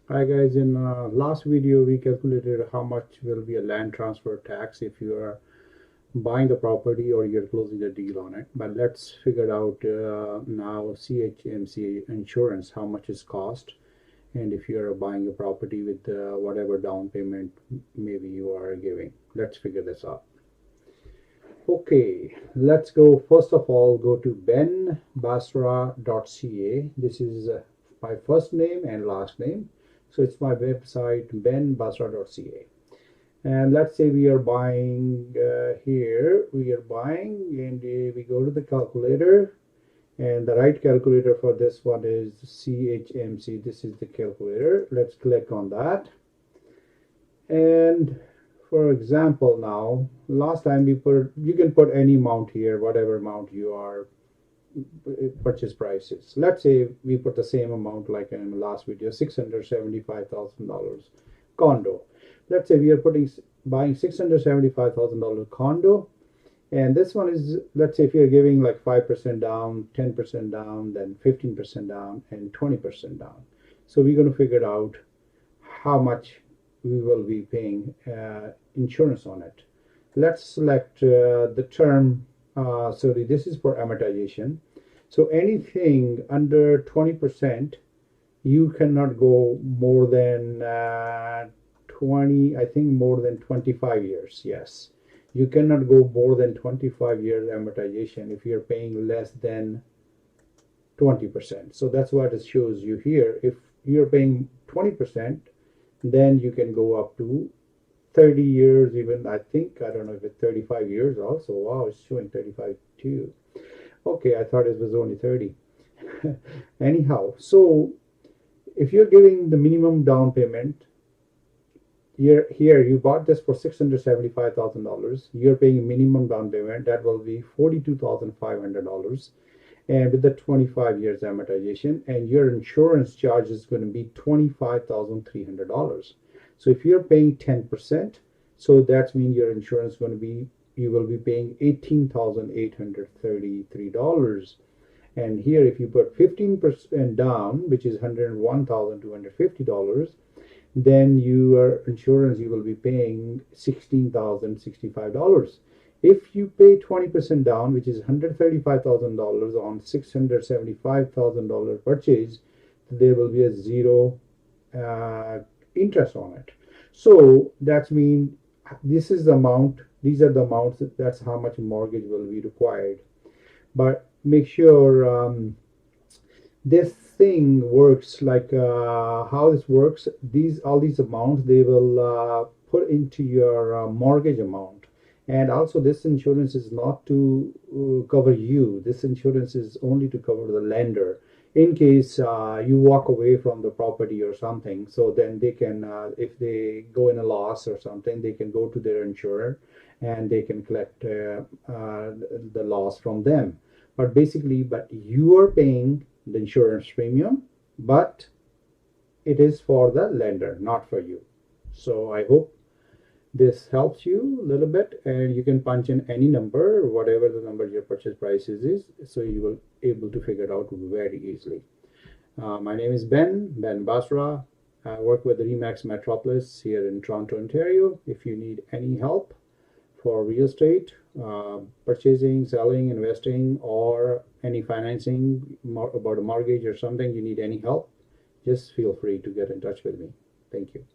Hi guys, in last video we calculated how much will be a land transfer tax if you are buying the property or you're closing a deal on it. But let's figure out now CMHC insurance, how much is cost, and if you are buying a property with whatever down payment maybe you are giving. Let's figure this out. Okay, let's go. First of all, go to benbasra.ca. This is my first name and last name. So it's my website, benbasra.ca. And let's say we are buying here, we are buying, and we go to the calculator. And the right calculator for this one is CMHC. This is the calculator. Let's click on that. And for example, now last time you can put any amount here, whatever amount you are purchase prices. Let's say we put the same amount like in the last video, $675,000 condo. Let's say we are buying $675,000 condo, and this one is, let's say if you're giving like 5% down, 10% down, then 15% down, and 20% down. So we're going to figure out how much we will be paying insurance on it. Let's select the term. This is for amortization. So anything under 20%, you cannot go more than 25 years. Yes, you cannot go more than 25 years amortization if you're paying less than 20%. So that's what it shows you here. If you're paying 20%, then you can go up to 30 years, even I don't know if it's 35 years also. Wow, it's showing 35 too. Okay, I thought it was only 30. Anyhow, so if you're giving the minimum down payment, here you bought this for $675,000. You're paying minimum down payment, that will be $42,500, and with the 25 years amortization, and your insurance charge is going to be $25,300. So if you're paying 10%, so that means your insurance is going to be, you will be paying $18,833. And here if you put 15% down, which is $101,250, then your insurance, you will be paying $16,065. If you pay 20% down, which is $135,000 on $675,000 purchase, there will be a zero interest on it. So that means this is the amount, these are the amounts, that's how much mortgage will be required. But make sure this thing works like how this works. All these amounts, they will put into your mortgage amount. And also this insurance is not to cover you. This insurance is only to cover the lender in case you walk away from the property or something. So then they can, if they go in a loss or something, they can go to their insurer and they can collect the loss from them. But basically, you are paying the insurance premium, but it is for the lender, not for you. So I hope this helps you a little bit, and you can punch in any number, whatever the number your purchase price is, so you will able to figure it out very easily. My name is Ben Basra. I work with the Remax Metropolis here in Toronto, Ontario. If you need any help for real estate, purchasing, selling, investing, or any financing about a mortgage or something, you need any help, just feel free to get in touch with me. Thank you.